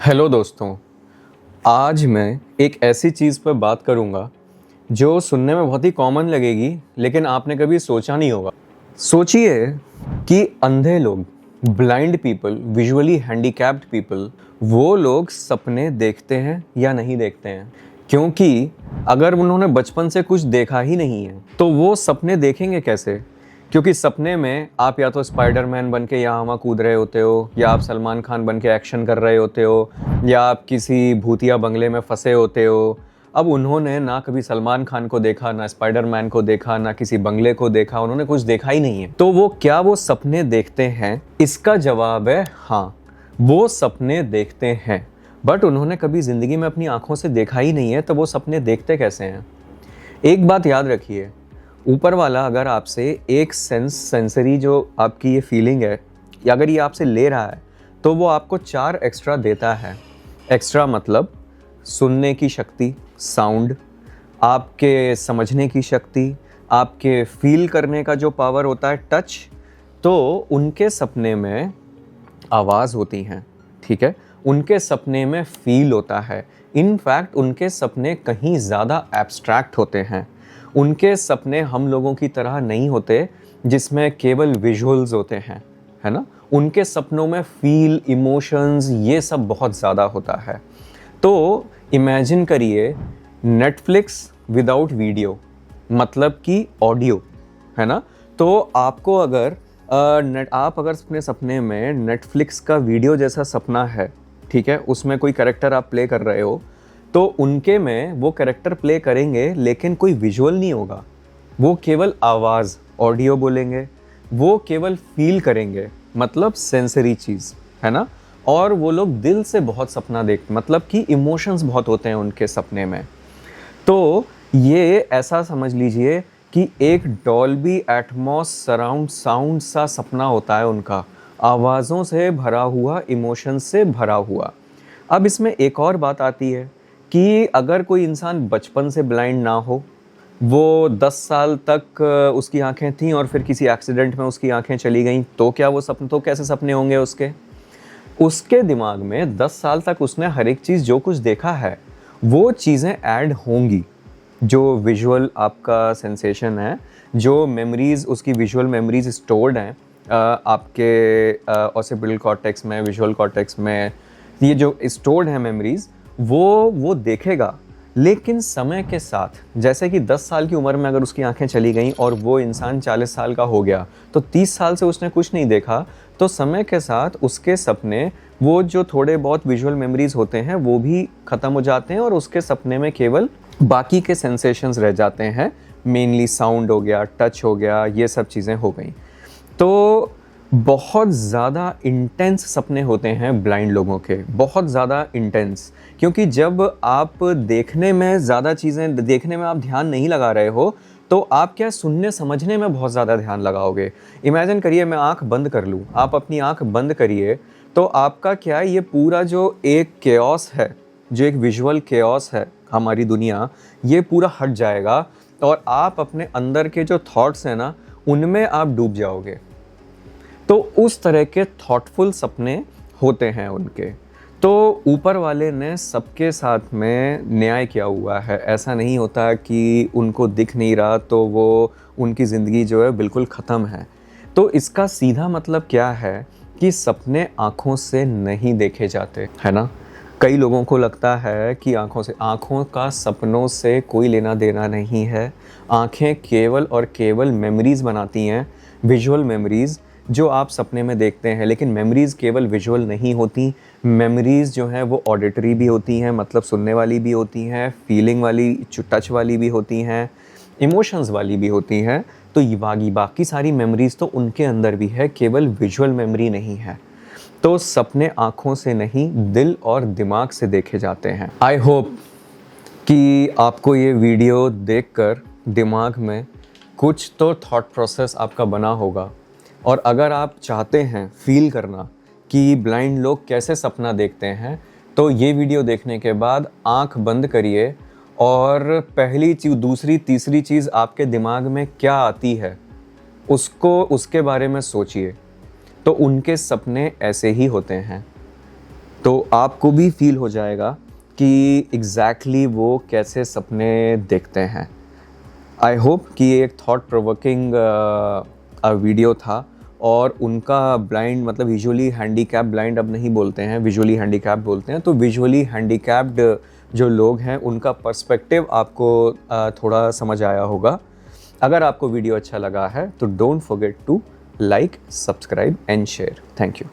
Hello दोस्तों। आज मैं एक ऐसी चीज़ पर बात करूंगा जो सुनने में बहुत ही कॉमन लगेगी, लेकिन आपने कभी सोचा नहीं होगा। सोचिए कि अंधे लोग, blind people, visually handicapped people, वो लोग सपने देखते हैं या नहीं देखते हैं। क्योंकि अगर उन्होंने बचपन से कुछ देखा ही नहीं है तो वो सपने देखेंगे कैसे। क्योंकि सपने में आप या तो स्पाइडरमैन बन के यहाँ वहाँ कूद रहे होते हो, या आप सलमान खान बन के एक्शन कर रहे होते हो, या आप किसी भूतिया बंगले में फंसे होते हो। अब उन्होंने ना कभी सलमान खान को देखा, ना स्पाइडरमैन को देखा, ना किसी बंगले को देखा, उन्होंने कुछ देखा ही नहीं है। तो वो क्या वो सपने देखते हैं? इसका जवाब है हाँ, वो सपने देखते हैं। बट उन्होंने कभी ज़िंदगी में अपनी आंखों से देखा ही नहीं है, तो वो सपने देखते कैसे हैं? एक बात याद रखिए, ऊपर वाला अगर आपसे एक सेंसरी जो आपकी ये फीलिंग है, या अगर ये आपसे ले रहा है, तो वो आपको 4 एक्स्ट्रा देता है। एक्स्ट्रा मतलब सुनने की शक्ति, साउंड, आपके समझने की शक्ति, आपके फील करने का जो पावर होता है, टच। तो उनके सपने में आवाज़ होती हैं, ठीक है, उनके सपने में फील होता है। इनफैक्ट उनके सपने कहीं ज़्यादा एब्स्ट्रैक्ट होते हैं। उनके सपने हम लोगों की तरह नहीं होते जिसमें केवल विजुअल्स होते हैं, है ना। उनके सपनों में फील, इमोशंस, ये सब बहुत ज़्यादा होता है। तो इमेजिन करिए नेटफ्लिक्स विदाउट वीडियो, मतलब कि ऑडियो, है ना। तो आपको अगर आप अगर अपने सपने में नेटफ्लिक्स का वीडियो जैसा सपना है, ठीक है, उसमें कोई कैरेक्टर आप प्ले कर रहे हो, तो उनके में वो कैरेक्टर प्ले करेंगे लेकिन कोई विजुअल नहीं होगा। वो केवल आवाज़, ऑडियो बोलेंगे, वो केवल फील करेंगे, मतलब सेंसरी चीज़, है ना। और वो लोग दिल से बहुत सपना देखते, मतलब कि इमोशंस बहुत होते हैं उनके सपने में। तो ये ऐसा समझ लीजिए कि एक डॉल्बी एटमॉस सराउंड साउंड सा सपना होता है उनका, आवाज़ों से भरा हुआ, इमोशंस से भरा हुआ। अब इसमें एक और बात आती है कि अगर कोई इंसान बचपन से ब्लाइंड ना हो, वो 10 साल तक उसकी आंखें थीं और फिर किसी एक्सीडेंट में उसकी आंखें चली गईं, तो क्या वो सपने, तो कैसे सपने होंगे उसके दिमाग में 10 साल तक उसने हर एक चीज़ जो कुछ देखा है वो चीज़ें ऐड होंगी। जो विजुअल आपका सेंसेशन है, जो मेमोरीज़, उसकी विजुअल मेमोरीज़ स्टोर्ड हैं आपके ऑसिपिटल कॉर्टेक्स में, विजुअल कॉर्टेक्स में, ये जो स्टोर्ड हैं मेमोरीज़, वो देखेगा। लेकिन समय के साथ, जैसे कि 10 साल की उम्र में अगर उसकी आंखें चली गईं और वो इंसान 40 साल का हो गया, तो 30 साल से उसने कुछ नहीं देखा, तो समय के साथ उसके सपने, वो जो थोड़े बहुत विजुअल मेमोरीज होते हैं वो भी ख़त्म हो जाते हैं और उसके सपने में केवल बाकी के सेंसेशंस रह जाते हैं। मेनली साउंड हो गया, टच हो गया, ये सब चीज़ें हो गई। तो बहुत ज़्यादा इंटेंस सपने होते हैं ब्लाइंड लोगों के, बहुत ज़्यादा इंटेंस। क्योंकि जब आप देखने में ज़्यादा चीज़ें, देखने में आप ध्यान नहीं लगा रहे हो, तो आप क्या सुनने समझने में बहुत ज़्यादा ध्यान लगाओगे। इमेजिन करिए मैं आँख बंद कर लूँ, आप अपनी आँख बंद करिए, तो आपका क्या है, ये पूरा जो एक केओस है, जो एक विजुअल केओस है हमारी दुनिया, ये पूरा हट जाएगा और आप अपने अंदर के जो थॉट्स हैं ना, उनमें आप डूब जाओगे। तो उस तरह के थॉटफुल सपने होते हैं उनके। तो ऊपर वाले ने सबके साथ में न्याय किया हुआ है। ऐसा नहीं होता कि उनको दिख नहीं रहा तो वो, उनकी ज़िंदगी जो है बिल्कुल ख़त्म है। तो इसका सीधा मतलब क्या है कि सपने आँखों से नहीं देखे जाते, है ना। कई लोगों को लगता है कि आँखों का सपनों से कोई लेना देना नहीं है। आँखें केवल और केवल मेमोरीज़ बनाती हैं, विजुअल मेमोरीज़ जो आप सपने में देखते हैं। लेकिन मेमोरीज़ केवल विजुअल नहीं होती, मेमोरीज़ जो हैं वो ऑडिटरी भी होती हैं, मतलब सुनने वाली भी होती हैं, फीलिंग वाली, टच वाली भी होती हैं, इमोशंस वाली भी होती हैं। तो ये बाकी सारी मेमोरीज़ तो उनके अंदर भी है, केवल विजुअल मेमोरी नहीं है। तो सपने आँखों से नहीं, दिल और दिमाग से देखे जाते हैं। आई होप कि आपको ये वीडियो देखकर दिमाग में कुछ तो थॉट प्रोसेस आपका बना होगा। और अगर आप चाहते हैं फील करना कि ब्लाइंड लोग कैसे सपना देखते हैं, तो ये वीडियो देखने के बाद आँख बंद करिए और पहली चीज़, दूसरी, तीसरी चीज़ आपके दिमाग में क्या आती है उसके बारे में सोचिए। तो उनके सपने ऐसे ही होते हैं। तो आपको भी फील हो जाएगा कि एग्जैक्टली वो कैसे सपने देखते हैं। आई होप कि ये एक थॉट प्रोवोकिंग वीडियो था और उनका ब्लाइंड मतलब विजुअली हैंडीकैप ब्लाइंड अब नहीं बोलते हैं, विजुअली हैंडीकैप बोलते हैं। तो विजुअली हैंडीकैप्ड जो लोग हैं उनका पर्सपेक्टिव आपको थोड़ा समझ आया होगा। अगर आपको वीडियो अच्छा लगा है तो don't forget to like, subscribe and share. Thank you.